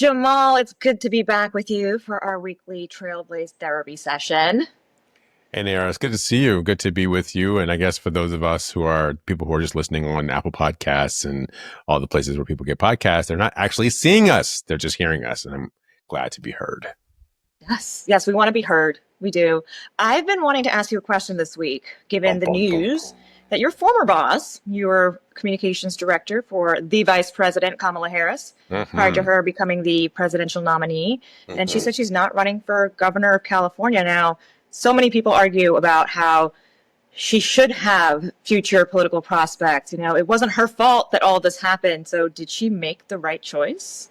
Jamal, it's good to be back with you for our weekly Trailblaze therapy session. Hey, Nayyera, it's good to see you. Good to be with you. And I guess for those of us who are people who are just listening on Apple Podcasts and all the places where people get podcasts, they're not actually seeing us. They're just hearing us. And I'm glad to be heard. Yes, we want to be heard. We do. I've been wanting to ask you a question this week, given the news that your former boss, you were communications director for the Vice President, Kamala Harris, prior to her becoming the presidential nominee. And she said she's not running for governor of California now. So many people argue about how she should have future political prospects. You know, it wasn't her fault that all this happened. So did she make the right choice?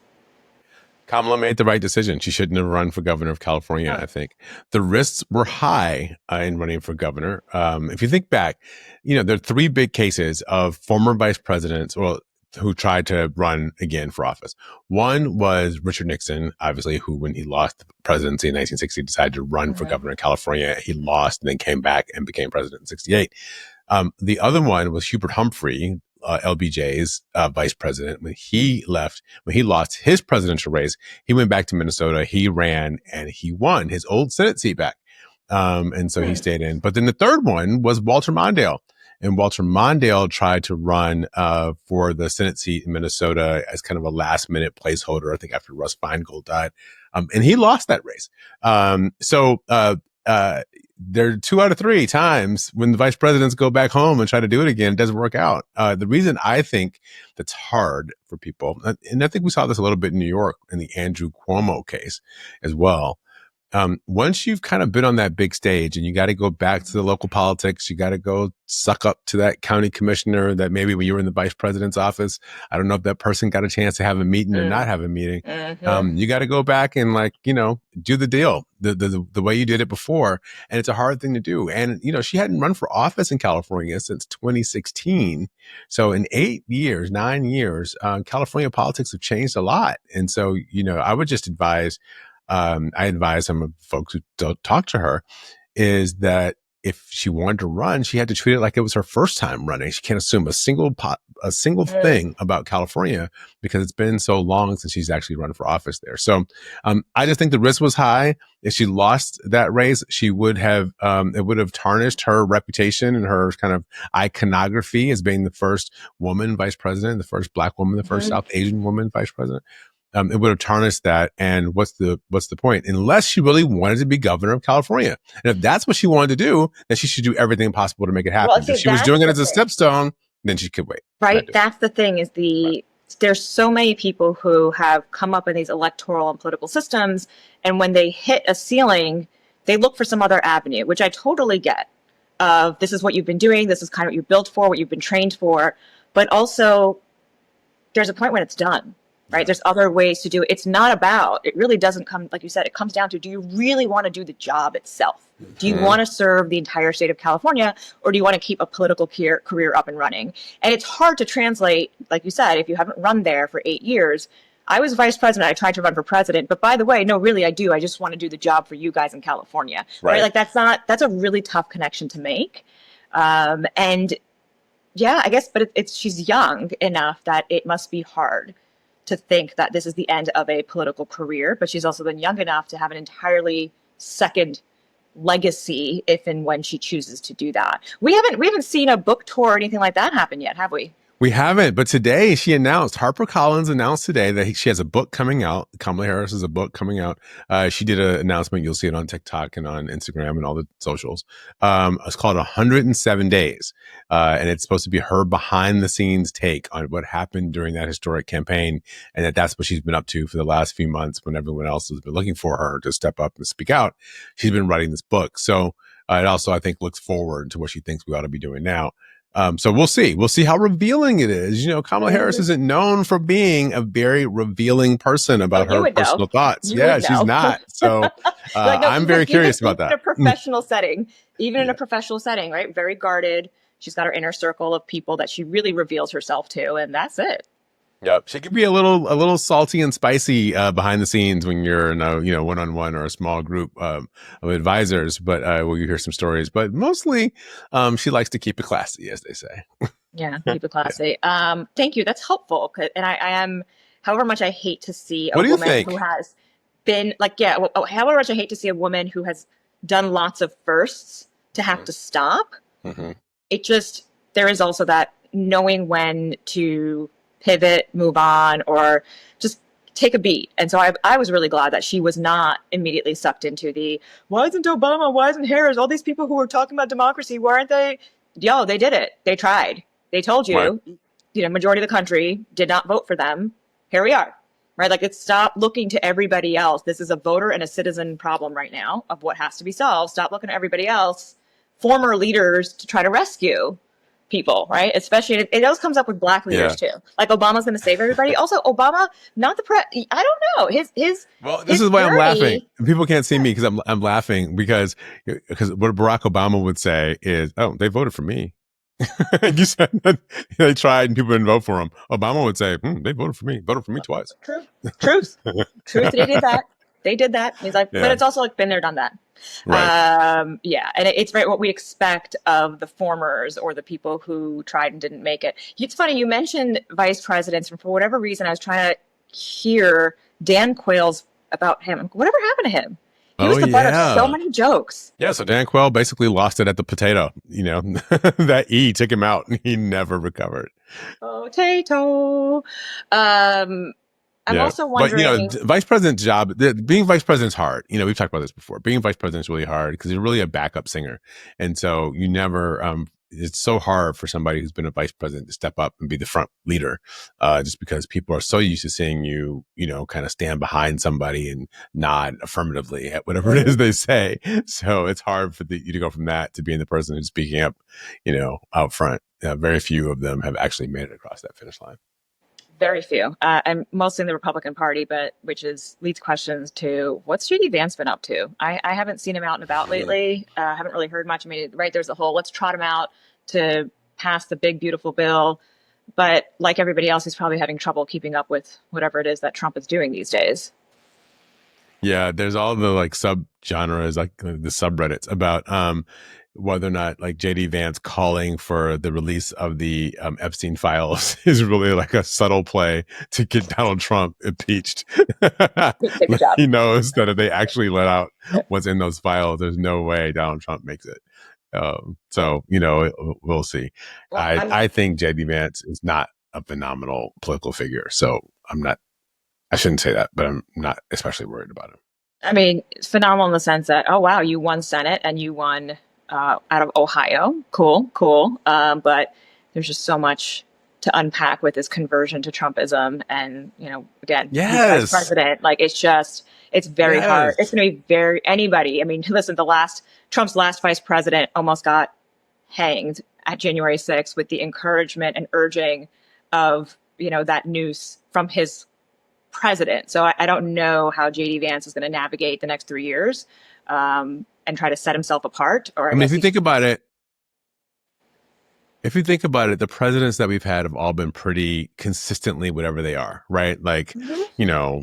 Kamala made the right decision. She shouldn't have run for governor of California, I think. The risks were high in running for governor. If you think back, there are three big cases of former vice presidents who tried to run again for office. One was Richard Nixon, obviously, who, when he lost the presidency in 1960, decided to run for governor of California. He lost and then came back and became president in 68. The other one was Hubert Humphrey, LBJ's vice president. When he lost his presidential race, he went back to Minnesota. He ran and he won his old Senate seat back. And so he stayed in. But then the third one was Walter Mondale. And Walter Mondale tried to run for the Senate seat in Minnesota as kind of a last minute placeholder, I think after Russ Feingold died. And he lost that race. There are 2 out of 3 times when the vice presidents go back home and try to do it again, it doesn't work out. The reason I think that's hard for people, and I think we saw this a little bit in New York in the Andrew Cuomo case as well. Once you've kind of been on that big stage and you got to go back to the local politics, you got to go suck up to that county commissioner that maybe when you were in the vice president's office, I don't know if that person got a chance to have a meeting or not have a meeting. You got to go back and do the deal the way you did it before. And it's a hard thing to do. And, she hadn't run for office in California since 2016. So in 9 years, California politics have changed a lot. And so, I would just advise I advise some of the folks who don't talk to her is that if she wanted to run, she had to treat it like it was her first time running. She can't assume a single thing about California because it's been so long since she's actually run for office there. So I just think the risk was high. If she lost that race, she would have it would have tarnished her reputation and her kind of iconography as being the first woman vice president, the first Black woman, the first South Asian woman vice president. It would have tarnished that. And what's the point? Unless she really wanted to be governor of California. And if that's what she wanted to do, then she should do everything possible to make it happen. Well, if she was doing it as a stepstone, then she could wait. Right. That's the thing is there's so many people who have come up in these electoral and political systems. And when they hit a ceiling, they look for some other avenue, which I totally get. This is what you've been doing. This is kind of what you built for, what you've been trained for. But also there's a point when it's done. Right. There's other ways to do it. It's not about, it really doesn't come, like you said, it comes down to, do you really want to do the job itself? Do you want to serve the entire state of California, or do you want to keep a political career up and running? And it's hard to translate, like you said, if you haven't run there for 8 years. I was vice president. I tried to run for president. But by the way, no, really, I do. I just want to do the job for you guys in California. Right. Like that's a really tough connection to make. And yeah, I guess, but she's young enough that it must be hard to think that this is the end of a political career, but she's also been young enough to have an entirely second legacy if and when she chooses to do that. We haven't seen a book tour or anything like that happen yet, have we? We haven't, but today HarperCollins announced today that she has a book coming out. Kamala Harris has a book coming out. She did an announcement. You'll see it on TikTok and on Instagram and all the socials. It's called 107 Days. And it's supposed to be her behind the scenes take on what happened during that historic campaign. And that's what she's been up to for the last few months when everyone else has been looking for her to step up and speak out. She's been writing this book. So it also, I think, looks forward to what she thinks we ought to be doing now. So we'll see. We'll see how revealing it is. Kamala Harris isn't known for being a very revealing person about her personal thoughts. She's not. So I'm very curious about that. In a professional setting, in a professional setting, right? Very guarded. She's got her inner circle of people that she really reveals herself to, and that's it. Yep. She could be a little salty and spicy behind the scenes when you're in a one-on-one or a small group of advisors, but where you hear some stories. But mostly she likes to keep it classy, as they say. Yeah, keep it classy. Thank you. That's helpful. And I am however much I hate to see a What do you woman think? who has been like, yeah, however much I hate to see a woman who has done lots of firsts to have to stop. Mm-hmm. It just, there is also that knowing when to pivot, move on, or just take a beat. And so I was really glad that she was not immediately sucked into the, why isn't Obama, why isn't Harris, all these people who were talking about democracy, why aren't they? Yo, they did it. They tried. They told you, Right. you know, majority of the country did not vote for them. Here we are. Right? Like, it's stop looking to everybody else. This is a voter and a citizen problem right now of what has to be solved. Stop looking at everybody else, former leaders, to try to rescue people, right? Especially, it always comes up with black leaders too. Like, Obama's going to save everybody. Also, Obama, not the I don't know. Well, this his is why I'm laughing. journey. People can't see me because I'm laughing because what Barack Obama would say is, "Oh, they voted for me." You said that they tried and people didn't vote for him. Obama would say, "They voted for me twice." Truth. They did that. They did that. He's like, but it's also like, been there, done that. Right. Yeah, and it's right what we expect of the formers or the people who tried and didn't make it. It's funny you mentioned vice presidents, and for whatever reason, I was trying to hear Dan Quayle's about him. Whatever happened to him? He was the butt of so many jokes. Yeah, so Dan Quayle basically lost it at the potato. You know, that E took him out, and he never recovered. Potato. I'm also wondering. But, you know, vice president's job, being vice president's hard. You know, we've talked about this before. Being vice president's really hard because you're really a backup singer. And so you never, it's so hard for somebody who's been a vice president to step up and be the front leader, just because people are so used to seeing you, you know, kind of stand behind somebody and nod affirmatively at whatever it is they say. So it's hard for you to go from that to being the person who's speaking up, you know, out front. Very few of them have actually made it across that finish line. Very few, and mostly in the Republican Party, but which leads questions to what's JD Vance been up to? I haven't seen him out and about lately. Haven't really heard much. I mean, right, there's a whole let's trot him out to pass the big beautiful bill, but like everybody else, he's probably having trouble keeping up with whatever it is that Trump is doing these days. Yeah, there's all the like sub genres, like the subreddits about whether or not like JD Vance calling for the release of the Epstein files is really like a subtle play to get Donald Trump impeached. Good job. He knows that if they actually let out what's in those files, there's no way Donald Trump makes it. So, you know, we'll see. Well, I think JD Vance is not a phenomenal political figure. So I shouldn't say that, but I'm not especially worried about him. I mean, it's phenomenal in the sense that, oh, wow, you won Senate and you won out of Ohio. Cool. But there's just so much to unpack with his conversion to Trumpism. And, you know, again, yes, vice president, like it's very hard. It's going to be anybody. I mean, listen, Trump's last vice president almost got hanged at January 6th with the encouragement and urging of, you know, that news from his president. So I don't know how JD Vance is going to navigate the next 3 years. And try to set himself apart. Or I mean, if you think about it, the presidents that we've had have all been pretty consistently whatever they are, right? Like, you know,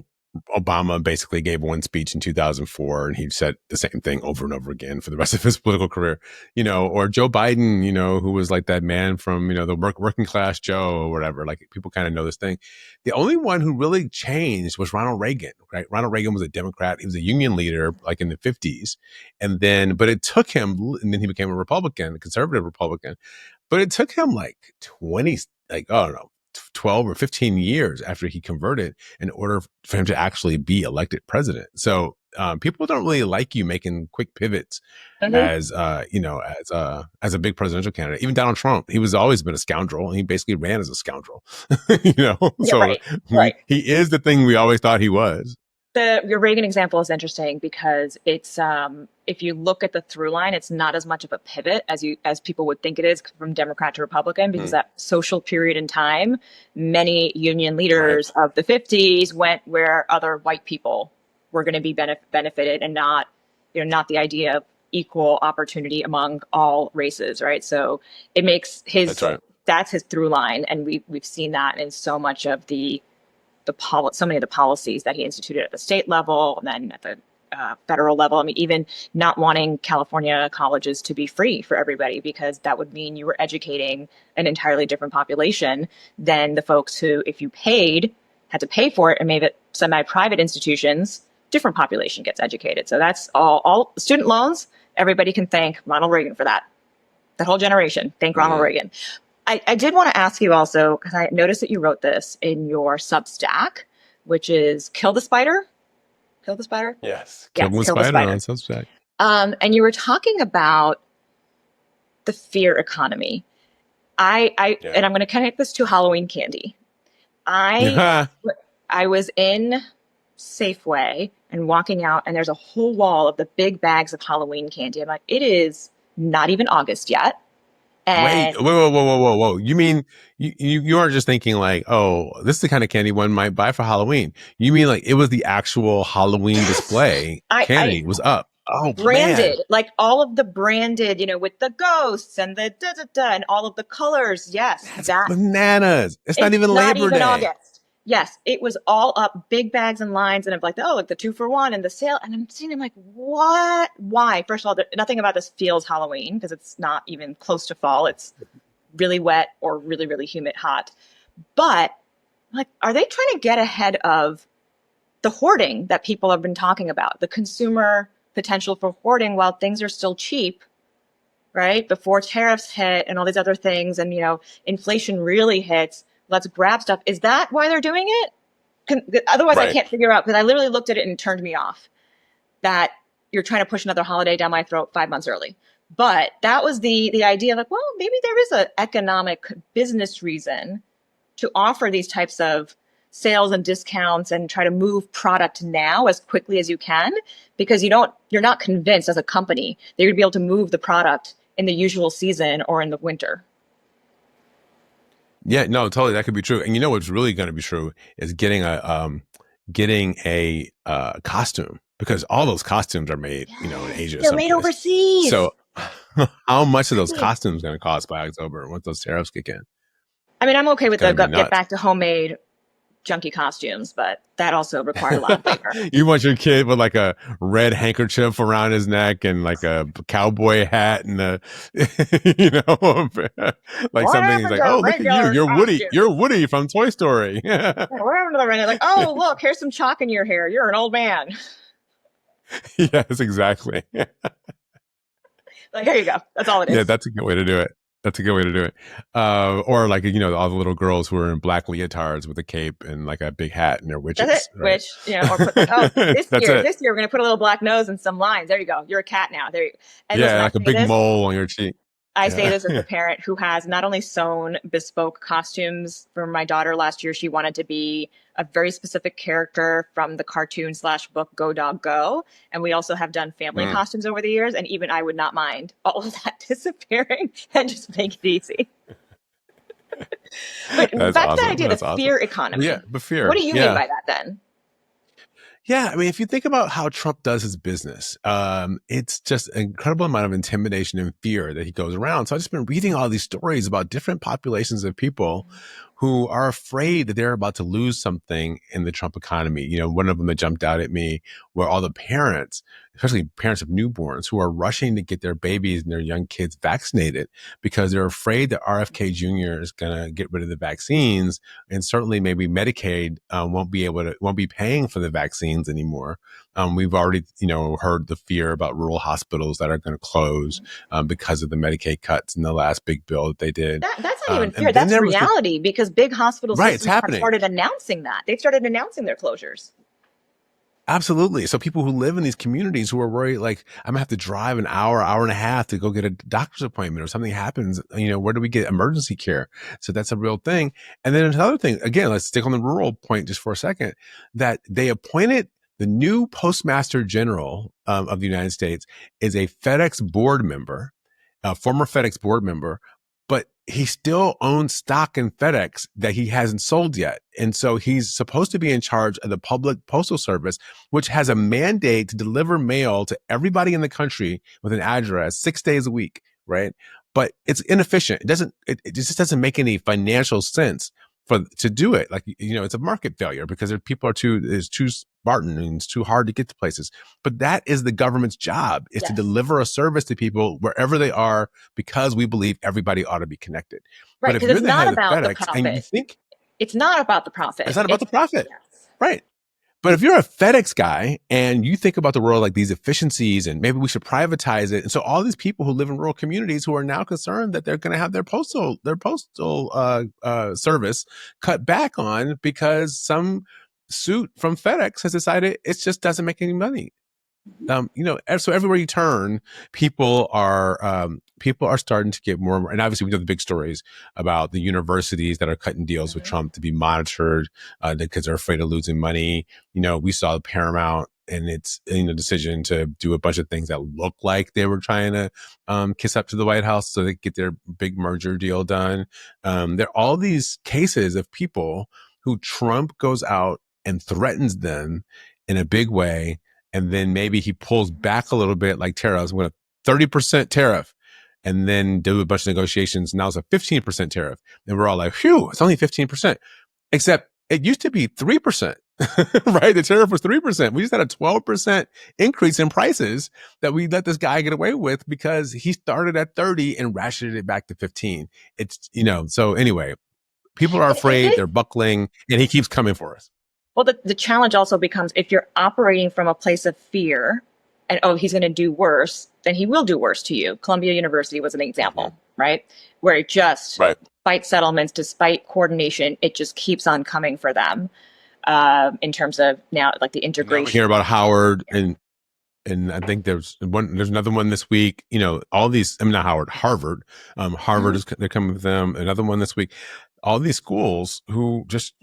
Obama basically gave one speech in 2004 and he said the same thing over and over again for the rest of his political career, you know, or Joe Biden, you know, who was like that man from, you know, the working class Joe or whatever. Like people kind of know this thing. The only one who really changed was Ronald Reagan, right? Ronald Reagan was a Democrat. He was a union leader like in the 50s. And then, but it took him, and then he became a Republican, a conservative Republican, but it took him like 12 or 15 years after he converted in order for him to actually be elected president. So people don't really like you making quick pivots as you know, as a big presidential candidate. Even Donald Trump, he was always been a scoundrel, and he basically ran as a scoundrel. You know, yeah, so right. He is the thing we always thought he was. Your Reagan example is interesting because it's if you look at the through line, it's not as much of a pivot as people would think it is from Democrat to Republican, because that social period in time, many union leaders of the 50s went where other white people were going to be benefited, and not the idea of equal opportunity among all races, right? So it makes that's his through line, and we've seen that in so much of so many of the policies that he instituted at the state level and then at the federal level. I mean, even not wanting California colleges to be free for everybody, because that would mean you were educating an entirely different population than the folks who, if you paid had to pay for it and made it semi-private institutions, different population gets educated. So that's all student loans. Everybody can thank Ronald Reagan for that. That whole generation, thank Ronald Reagan. I did want to ask you also, because I noticed that you wrote this in your Substack, which is Kill the Spider. Kill the Spider? Yes. Kill the Spider on Substack. And you were talking about the fear economy. And I'm going to connect this to Halloween candy. I was in Safeway and walking out, and there's a whole wall of the big bags of Halloween candy. I'm like, it is not even August yet. And Whoa. You mean you aren't just thinking like, oh, this is the kind of candy one might buy for Halloween. You mean like it was the actual Halloween display candy was up. Oh, branded, man. like all of the branded, with the ghosts and the and all of the colors. Yes, that's bananas. It's not even Labor Day. August. Yes, it was all up, big bags and lines, and I'm like, oh, like the 2-for-1 and the sale. And I'm seeing, I'm like, what? Why? First of all, nothing about this feels Halloween because it's not even close to fall. It's really wet or really, really humid, hot. But like, are they trying to get ahead of the hoarding that people have been talking about, the consumer potential for hoarding while things are still cheap, right? Before tariffs hit and all these other things and, inflation really hits. Let's grab stuff. Is that why they're doing it? Otherwise, I can't figure out, because I literally looked at it and it turned me off, that you're trying to push another holiday down my throat 5 months early. But that was the idea of like, well, maybe there is an economic business reason to offer these types of sales and discounts and try to move product now as quickly as you can, because you're not convinced as a company that you're going to be able to move the product in the usual season or in the winter. Yeah, no, totally. That could be true. And what's really going to be true is getting a costume, because all those costumes are made, in Asia. They're made overseas. So how much are those costumes going to cost by October once those tariffs kick in? I mean, I'm okay with the get back to homemade junky costumes, but that also required a lot of labor. You want your kid with like a red handkerchief around his neck and like a cowboy hat and like something. He's like, oh, look at you, you're Woody from Toy Story. What happened to the red? Like, oh, look, here's some chalk in your hair. You're an old man. Yes, exactly. Like, here you go. That's all it is. Yeah, that's a good way to do it. Or like, all the little girls who are in black leotards with a cape and like a big hat and they're witches. That's it. Right? Or this year we're going to put a little black nose and some lines. There you go. You're a cat now. There you go. And like a big mole on your cheek. I say this as a parent who has not only sewn bespoke costumes for my daughter last year. She wanted to be a very specific character from the cartoon/book Go Dog Go. And we also have done family costumes over the years. And even I would not mind all of that disappearing and just make it easy. But back to the idea of the fear economy. Yeah, but fear. What do you mean by that then? Yeah, I mean, if you think about how Trump does his business, it's just an incredible amount of intimidation and fear that he goes around. So I've just been reading all these stories about different populations of people who are afraid that they're about to lose something in the Trump economy. One of them that jumped out at me were all the parents, especially parents of newborns, who are rushing to get their babies and their young kids vaccinated because they're afraid that RFK Jr. is going to get rid of the vaccines, and certainly maybe Medicaid won't be paying for the vaccines anymore. We've already, heard the fear about rural hospitals that are going to close because of the Medicaid cuts in the last big bill that they did. That's not even fear. That's reality, because big hospital systems have started announcing that. They've started announcing their closures. Absolutely. So people who live in these communities who are worried, like, I'm gonna have to drive an hour and a half to go get a doctor's appointment, or something happens, where do we get emergency care? So that's a real thing. And then another thing, again, let's stick on the rural point just for a second, that they appointed the new Postmaster General of the United States is a FedEx board member, a former FedEx board member, but he still owns stock in FedEx that he hasn't sold yet. And so he's supposed to be in charge of the public postal service, which has a mandate to deliver mail to everybody in the country with an address 6 days a week, right? But it's inefficient. It just doesn't make any financial sense to do it. Like, it's a market failure because people it's too Spartan and it's too hard to get to places. But that is the government's job, is to deliver a service to people wherever they are, because we believe everybody ought to be connected. Right, but if because you're it's the not head about of the FedEx profit. and you think, It's not about the profit. It's not about the profit. Yes. Right. But if you're a FedEx guy and you think about the world like these efficiencies and maybe we should privatize it. And so all these people who live in rural communities who are now concerned that they're going to have their postal service cut back on because some suit from FedEx has decided it just doesn't make any money. So everywhere you turn, people are starting to get more and more. And obviously, we know the big stories about the universities that are cutting deals with Trump to be monitored because they're afraid of losing money. We saw the Paramount and its decision to do a bunch of things that look like they were trying to kiss up to the White House so they could get their big merger deal done. There are all these cases of people who Trump goes out and threatens them in a big way. And then maybe he pulls back a little bit, like tariffs, with a 30% tariff, and then do a bunch of negotiations. Now it's a 15% tariff. And we're all like, phew, it's only 15%. Except it used to be 3%, right? The tariff was 3%. We just had a 12% increase in prices that we let this guy get away with because he started at 30 and ratcheted it back to 15. So anyway, people are afraid, they're buckling, and he keeps coming for us. Well, the challenge also becomes if you're operating from a place of fear and, he's going to do worse, then he will do worse to you. Columbia University was an example, right? Where it just, despite settlements, despite coordination, it just keeps on coming for them in terms of now, like the integration. We hear about Howard and I think there's another one this week, all these, not Howard, Harvard. Harvard they're coming with them. Another one this week. All these schools who just,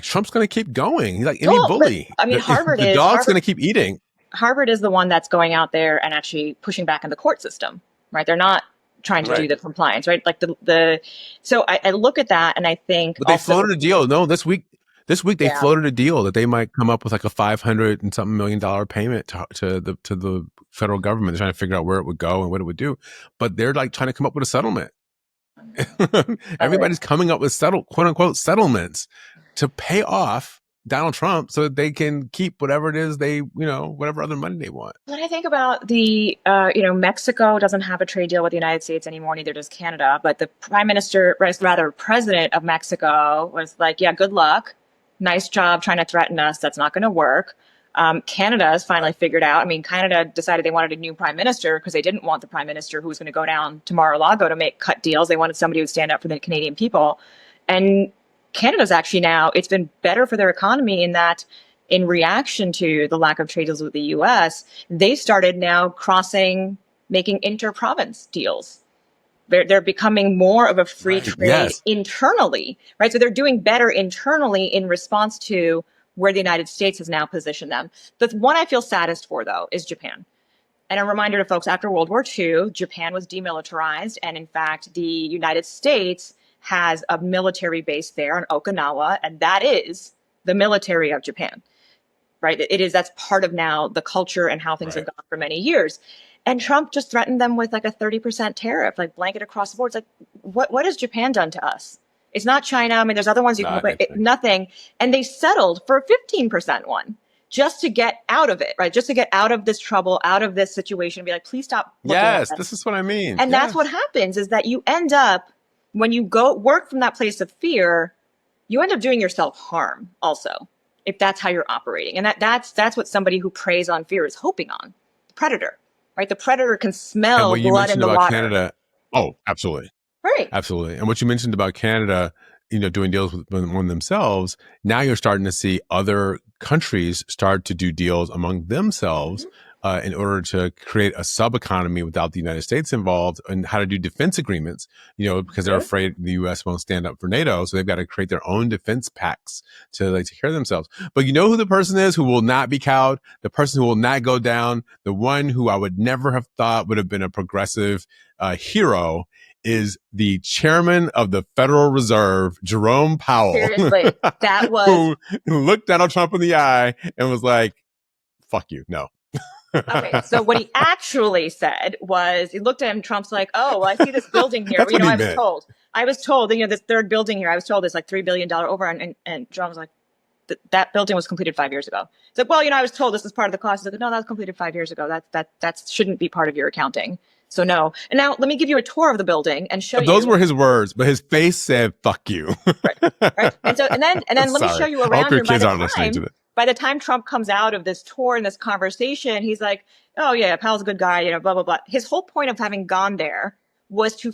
Trump's going to keep going. He's like any bully. Harvard the dog's going to keep eating. Harvard is the one that's going out there and actually pushing back in the court system, right? They're not trying to do the compliance, right? Like so I look at that and I think. But they floated a deal. No, this week they floated a deal that they might come up with like a $500 and something million payment to the federal government. They're trying to figure out where it would go and what it would do. But they're like trying to come up with a settlement. Everybody's coming up with quote unquote settlements to pay off Donald Trump so that they can keep whatever it is whatever other money they want. When I think about the, Mexico doesn't have a trade deal with the United States anymore, neither does Canada. But the president of Mexico was like, yeah, good luck. Nice job trying to threaten us. That's not going to work. Canada has finally figured out. Canada decided they wanted a new prime minister because they didn't want the prime minister who was going to go down to Mar-a-Lago to cut deals. They wanted somebody who would stand up for the Canadian people. And Canada's actually now, it's been better for their economy in that in reaction to the lack of trade deals with the U.S., they started now making inter-province deals. They're becoming more of a free trade internally, right? So they're doing better internally in response to where the United States has now positioned them. The one I feel saddest for, though, is Japan. And a reminder to folks, after World War II, Japan was demilitarized. And in fact, the United States has a military base there on Okinawa. And that is the military of Japan, right? That's part of now the culture and how things have gone for many years. And Trump just threatened them with like a 30% tariff, like blanket across the board. It's like, what has Japan done to us? It's not China. There's other ones you can put, nothing. And they settled for a 15% one just to get out of it, right? Just to get out of this trouble, out of this situation, be like, please stop. Yes, this is what I mean. And that's what happens is that you end up, when you go work from that place of fear, you end up doing yourself harm also, if that's how you're operating. And that's what somebody who preys on fear is hoping on. The predator, right? The predator can smell blood in the water. Canada, absolutely. Right. Absolutely. And what you mentioned about Canada, doing deals with one themselves, now you're starting to see other countries start to do deals among themselves in order to create a sub-economy without the United States involved, and how to do defense agreements, because they're afraid the U.S. won't stand up for NATO. So they've got to create their own defense pacts to take care of themselves. But you know who the person is who will not be cowed? The person who will not go down, the one who I would never have thought would have been a progressive hero, is the chairman of the Federal Reserve, Jerome Powell. Seriously, that was who looked Donald Trump in the eye and was like, "Fuck you, no." Okay, so what he actually said was, he looked at him. Trump's like, "Oh, well, I see this building here. That's what he I meant. was told, this third building here. I was told it's like $3 billion over." And Trump was like, "That building was completed 5 years ago." It's like, "Well, I was told this is part of the cost." He's like, "No, that was completed 5 years ago. That shouldn't be part of your accounting." So no. And now let me give you a tour of the building and show you. Those were his words, but his face said "fuck you." Right. And then let me show you around. I hope your and by kids the aren't listening to time this. by the time Trump comes out of this tour and this conversation, he's like, "Oh yeah, Powell's a good guy," blah blah blah. His whole point of having gone there was to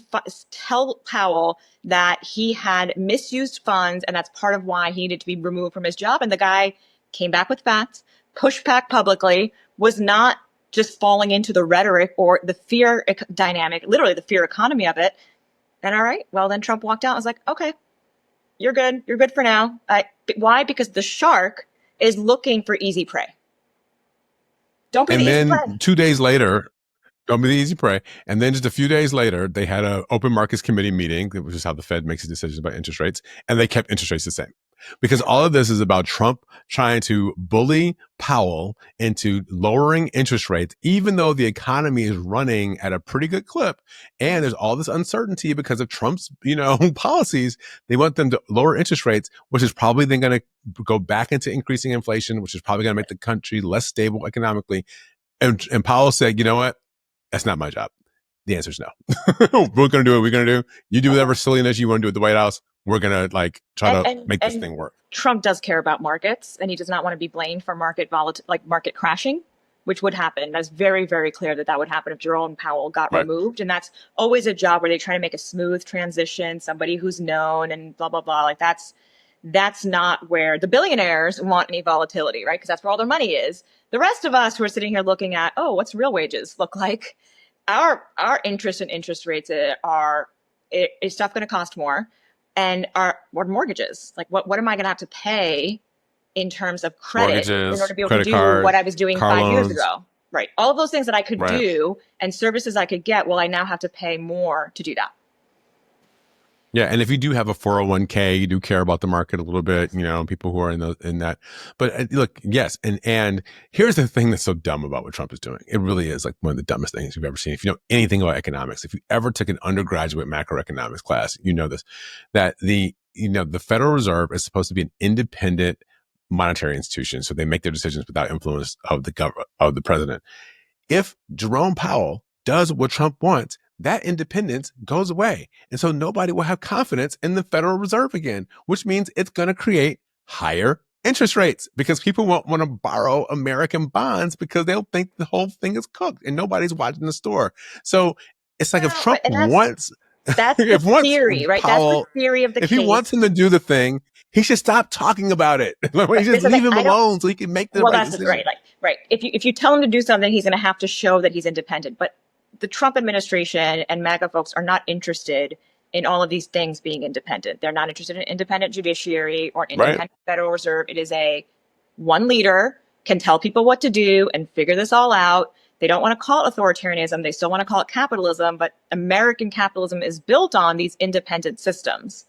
tell Powell that he had misused funds, and that's part of why he needed to be removed from his job. And the guy came back with facts, pushed back publicly, was not just falling into the rhetoric or the fear dynamic, literally the fear economy of it. And all right, well, then Trump walked out and was like, okay, you're good. You're good for now. Why? Because the shark is looking for easy prey. Don't be the easy prey. And then 2 days later, don't be the easy prey. And then just a few days later, they had an open markets committee meeting, which is how the Fed makes its decisions about interest rates. And they kept interest rates the same. Because all of this is about Trump trying to bully Powell into lowering interest rates, even though the economy is running at a pretty good clip. And there's all this uncertainty because of Trump's, policies. They want them to lower interest rates, which is probably then going to go back into increasing inflation, which is probably going to make the country less stable economically. And Powell said, you know what? That's not my job. The answer is no. We're going to do what we're going to do. You do whatever silliness you want to do at the White House. We're going to try to make this thing work. Trump does care about markets, and he does not want to be blamed for market crashing, which would happen. That's very, very clear that would happen if Jerome Powell got removed. And that's always a job where they try to make a smooth transition, somebody who's known and blah, blah, blah. Like that's not where the billionaires want any volatility, right? Because that's where all their money is. The rest of us who are sitting here looking at, what's real wages look like? Our interest and interest rates is stuff going to cost more, and our mortgages. Like what am I going to have to pay in terms of credit in order to be able to do what I was doing 5 years ago? Right. All of those things that I could do and services I could get. Well, I now have to pay more to do that. Yeah, and if you do have a 401k, you do care about the market a little bit, people who are in that. But look, yes, and here's the thing that's so dumb about what Trump is doing. It really is like one of the dumbest things you've ever seen. If you know anything about economics, if you ever took an undergraduate macroeconomics class, you know this, that the Federal Reserve is supposed to be an independent monetary institution, so they make their decisions without influence of the president. If Jerome Powell does what Trump wants, that independence goes away. And so nobody will have confidence in the Federal Reserve again, which means it's going to create higher interest rates because people won't want to borrow American bonds because they'll think the whole thing is cooked and nobody's watching the store. So it's like if Trump wants... That's the theory, right? Powell, that's the theory of the case. If he wants him to do the thing, he should stop talking about it. He just leave him alone so he can make the right decision. Right. If you tell him to do something, he's going to have to show that he's independent. But the Trump administration and MAGA folks are not interested in all of these things being independent. They're not interested in an independent judiciary or an independent Federal Reserve. It is one leader can tell people what to do and figure this all out. They don't want to call it authoritarianism. They still want to call it capitalism. But American capitalism is built on these independent systems,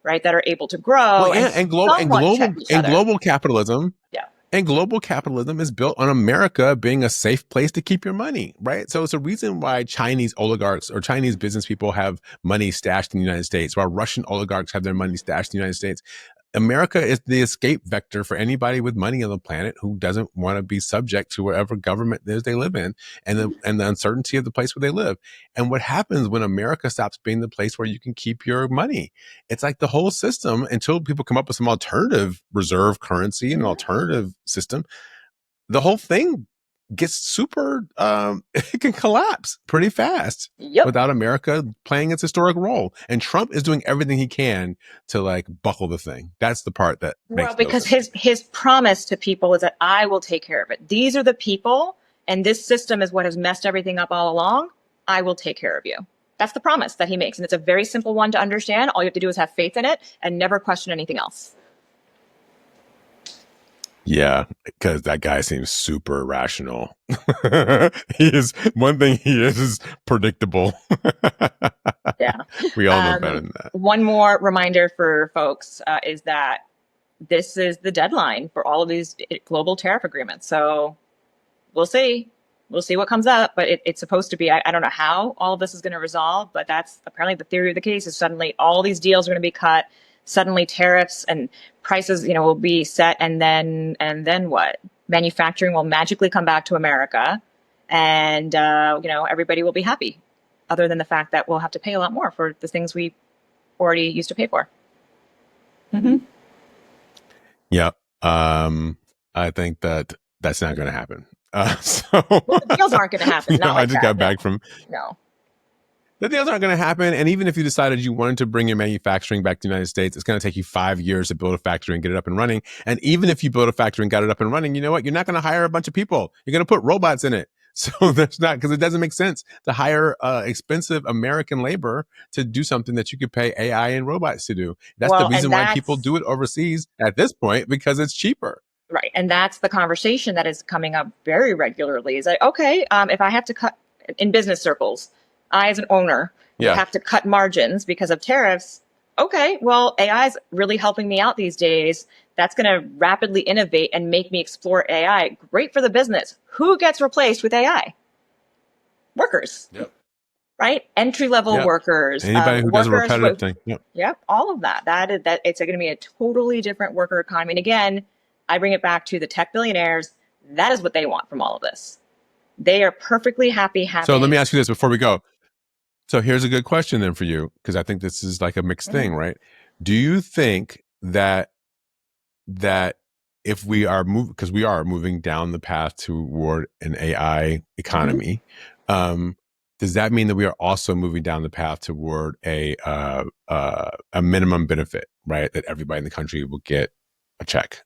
right, that are able to grow. And global capitalism. Yeah. And global capitalism is built on America being a safe place to keep your money, right? So it's a reason why Chinese oligarchs or Chinese business people have money stashed in the United States, while Russian oligarchs have their money stashed in the United States. America is the escape vector for anybody with money on the planet who doesn't want to be subject to whatever government it is they live in and the uncertainty of the place where they live. And what happens when America stops being the place where you can keep your money? It's like the whole system, until people come up with some alternative reserve currency and an alternative system, the whole thing gets super, it can collapse pretty fast without America playing its historic role. And Trump is doing everything he can to buckle the thing. That's the part that makes because his promise to people is that I will take care of it. These are the people, and this system is what has messed everything up all along. I will take care of you. That's the promise that he makes. And it's a very simple one to understand. All you have to do is have faith in it and never question anything else. Yeah, because that guy seems super rational. He is predictable. Yeah. We all know better than that. One more reminder for folks is that this is the deadline for all of these global tariff agreements. So we'll see. We'll see what comes up, but it's supposed to be, I don't know how all of this is going to resolve, but that's apparently the theory of the case is suddenly all these deals are going to be cut. Suddenly tariffs and prices, will be set. And then what? Manufacturing will magically come back to America. and everybody will be happy, other than the fact that we'll have to pay a lot more for the things we already used to pay for. Mm-hmm. Yeah. I think that's not going to happen. Well, the deals aren't going to happen. Not like I just that. got back from. No. The deals aren't going to happen. And even if you decided you wanted to bring your manufacturing back to the United States, it's going to take you 5 years to build a factory and get it up and running. And even if you build a factory and got it up and running, you know what? You're not going to hire a bunch of people. You're going to put robots in it. So that's not, because it doesn't make sense to hire expensive American labor to do something that you could pay AI and robots to do. That's the reason why people do it overseas at this point, because it's cheaper. Right. And that's the conversation that is coming up very regularly. Is like, okay, if I have to cut in business circles, I as an owner have to cut margins because of tariffs. Okay, well, AI is really helping me out these days. That's going to rapidly innovate and make me explore AI. Great for the business. Who gets replaced with AI? Workers. Yep. Right? Entry-level workers. Anybody who does a repetitive thing. Yep. All of that. That it's going to be a totally different worker economy. And again, I bring it back to the tech billionaires. That is what they want from all of this. They are perfectly happy having. So let me ask you this before we go. So here's a good question then for you, because I think this is like a mixed thing, right? Do you think that if we are because we are moving down the path toward an AI economy, does that mean that we are also moving down the path toward a minimum benefit, right? That everybody in the country will get a check.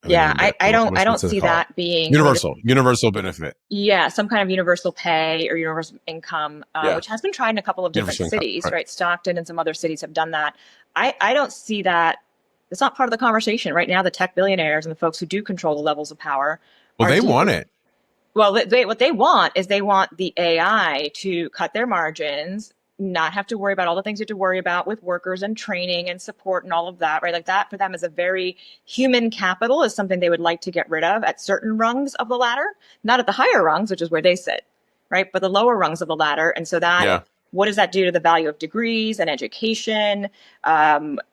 I don't see that being universal benefit. Yeah, some kind of universal pay or universal income, which has been tried in a couple of different cities, right? Stockton and some other cities have done that. I don't see that. It's not part of the conversation right now. The tech billionaires and the folks who do control the levels of power. Well, they want it. Well, what they want is they want the AI to cut their margins, not have to worry about all the things you have to worry about with workers and training and support and all of that, right? Like that for them is a very human capital, is something they would like to get rid of at certain rungs of the ladder, not at the higher rungs, which is where they sit, right? But the lower rungs of the ladder. And so that, what does that do to the value of degrees and education?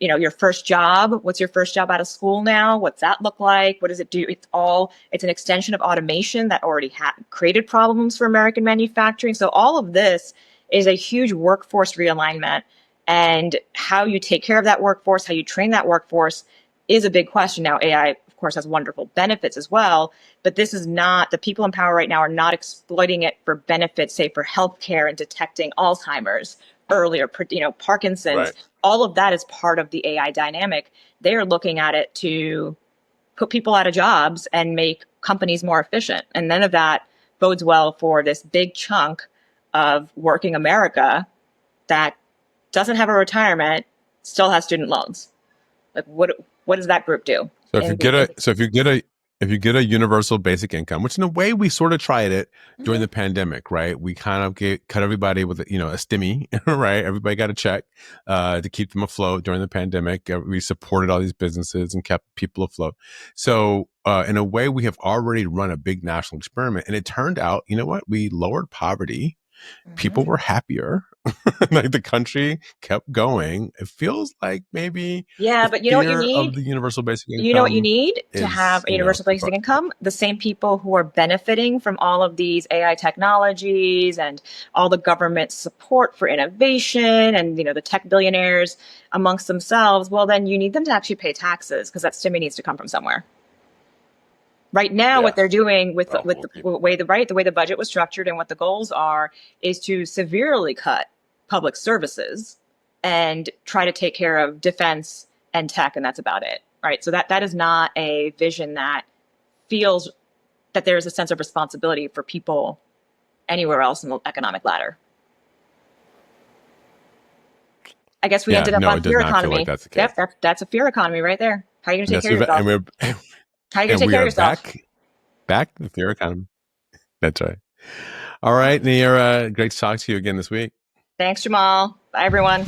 Your first job, what's your first job out of school now? What's that look like? What does it do? It's an extension of automation that already created problems for American manufacturing. So all of this is a huge workforce realignment, and how you take care of that workforce, how you train that workforce is a big question. Now, AI, of course, has wonderful benefits as well, but this is not, the people in power right now are not exploiting it for benefits, say for healthcare and detecting Alzheimer's earlier, Parkinson's. Right. All of that is part of the AI dynamic. They are looking at it to put people out of jobs and make companies more efficient. And none of that bodes well for this big chunk of working America that doesn't have a retirement, still has student loans. Like what does that group do? So if you get a universal basic income, which in a way we sort of tried it during the pandemic, right? We kind of cut everybody with a stimmy, right? Everybody got a check to keep them afloat during the pandemic. We supported all these businesses and kept people afloat. So in a way, we have already run a big national experiment, and it turned out, you know what? We lowered poverty. People were happier. Like the country kept going. It feels like maybe but you know what you need? Of the universal basic income. You know what you need to have a universal basic income? The same people who are benefiting from all of these AI technologies and all the government support for innovation and the tech billionaires amongst themselves. Well, then you need them to actually pay taxes, because that stimmy needs to come from somewhere. Right now, what they're doing with the way the budget was structured and what the goals are is to severely cut public services and try to take care of defense and tech, and that's about it, right? So that is not a vision that feels that there is a sense of responsibility for people anywhere else in the economic ladder. I guess we ended up on fear economy. Like that's the case. Yep, that's a fear economy right there. How are you going to take care of yourself? How are you going to take care of yourself? Back to the fear economy. That's right. All right, Nayyera, great to talk to you again this week. Thanks, Jamal. Bye, everyone.